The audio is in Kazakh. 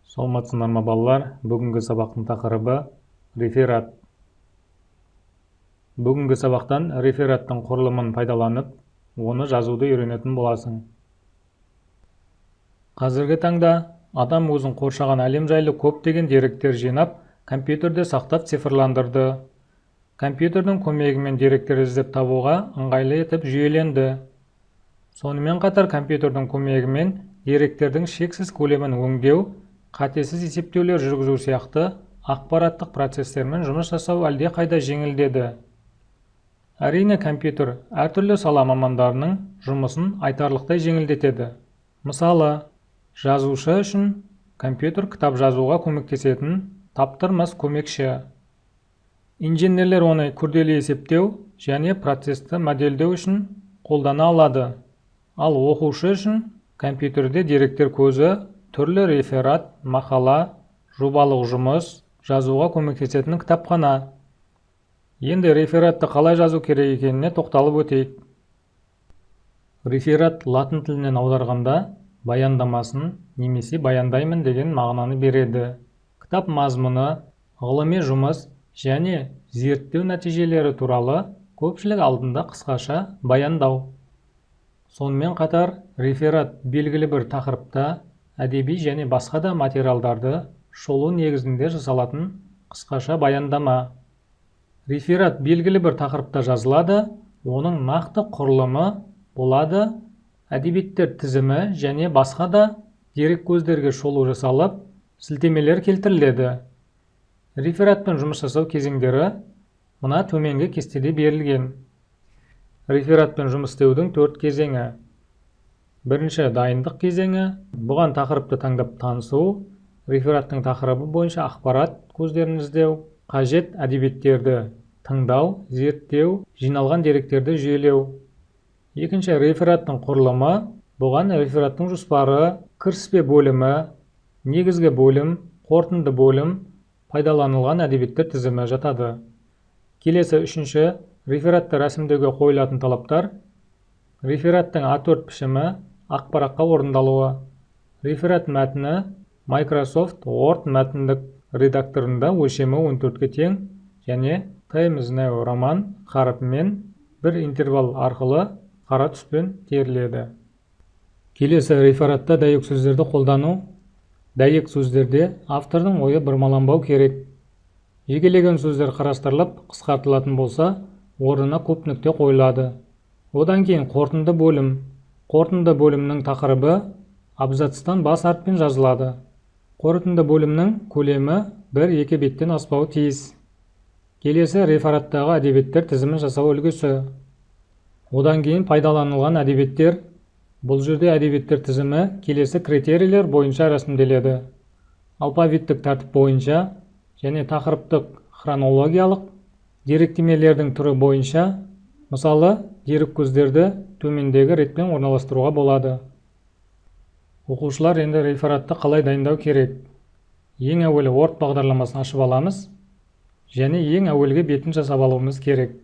Саламатсыздар ма балалар? Бүгінгі сабақтың тақырыбы реферат. Бүгінгі сабақтан рефераттың құрылымын пайдаланып, оны жазуды үйренетін боласың. Қазіргі таңда адам өзін қоршаған әлем жайлы көптеген деректер жинап, компьютерде сақтап цифрландырды. Компьютердің көмегімен деректер іздеп табуға ыңғайлы етіп жүйеленді. Сонымен қатар компьютердің көмегімен деректердің шексіз көлемін өңдеу, қатесіз есептеулер жүргізу сияқты ақпараттық процестермен жұмыс жасау әлде қайда жеңілдеді. Әрине, компьютер әртүрлі сала мамандарының жұмысын айтарлықтай жеңілдетеді. Мысалы, жазушы үшін компьютер кітап жазуға көмектесетін таптырмас көмекші. Инженерлер оны күрделі есептеу және процесті модельдеу үшін қолдана алады. Ал оқушы үшін компьютерде деректер көзі түрлі реферат, мақала, жобалық жұмыс жазуға көмектесетін кітапхана. Енді рефератты қалай жазу керек екеніне тоқталып өтейік. Реферат латын тілінен аударғанда баяндамасын немесе баяндаймын деген мағынаны береді. Кітап мазмұны, ғылыми жұмыс және зерттеу нәтижелері туралы көпшілік алдында қысқаша баяндау. Сонымен қатар реферат белгілі бір тақырыпта әдеби және басқа да материалдарды шолу негізінде жасалатын қысқаша баяндама. Реферат белгілі бір тақырыпта жазылады, оның нақты құрылымы болады, әдебиеттер тізімі және басқа да дерек көздерге шолу жасалып, сілтемелер келтіріледі. Рефератпен жұмыс жасау кезеңдері мына төменгі кестеде берілген. Рефератпен жұмыс істеудің 4 кезеңі. Бірінші, дайындық кезеңі. Бұған тақырыпты таңдап танысу, рефераттың тақырыбы бойынша ақпарат көздерін іздеу, қажет әдебиеттерді тыңдау, зерттеу, жиналған деректерді жүйелеу. Екінші, рефераттың құрылымы. Бұған рефераттың жоспары, кіріспе бөлімі, негізгі бөлім, қорытынды бөлім, пайдаланылған әдебиеттер тізімі жатады. Келесі, үшінші, рефератты рәсімдеуге қойылатын талаптар. Рефераттың А4 пішімі, ақпаратқа орындалуы. Реферат мәтіні Microsoft Word мәтіндік редакторында өлшемі 14-ке тең және Times New роман қарпімен бір интервал арқылы қара түспен теріледі. Келесі, рефератта дәйек сөздерді қолдану. Дәйек сөздерде автордың ойы бұрмаланбау керек. Жекелеген сөздер қарастырылып, қысқартылатын болса, орнына көп нүкте қойылады. Одан кейін қорытынды бөлім. Қорытынды бөлімнің тақырыбы абзацтан бас әріппен жазылады. Қорытынды бөлімнің көлемі 1-2 беттен аспауы тиіс. Келесі, рефераттағы әдебиеттер тізімін жасау үлгісі. Одан кейін пайдаланылған әдебиеттер. Бұл жерде әдебиеттер тізімі келесі критерийлер бойынша рәсімделеді. Алфавиттік тәртіп бойынша және тақырыптық хронологиялық деректемелердің түрі бойынша. Мысалы, дерек көздерді төмендегі ретпен орналастыруға болады. Оқушылар енді рефератты қалай дайындау керек? Ең әуелі Word бағдарламасын ашып аламыз және ең әуелгі бетін жасап алуымыз керек.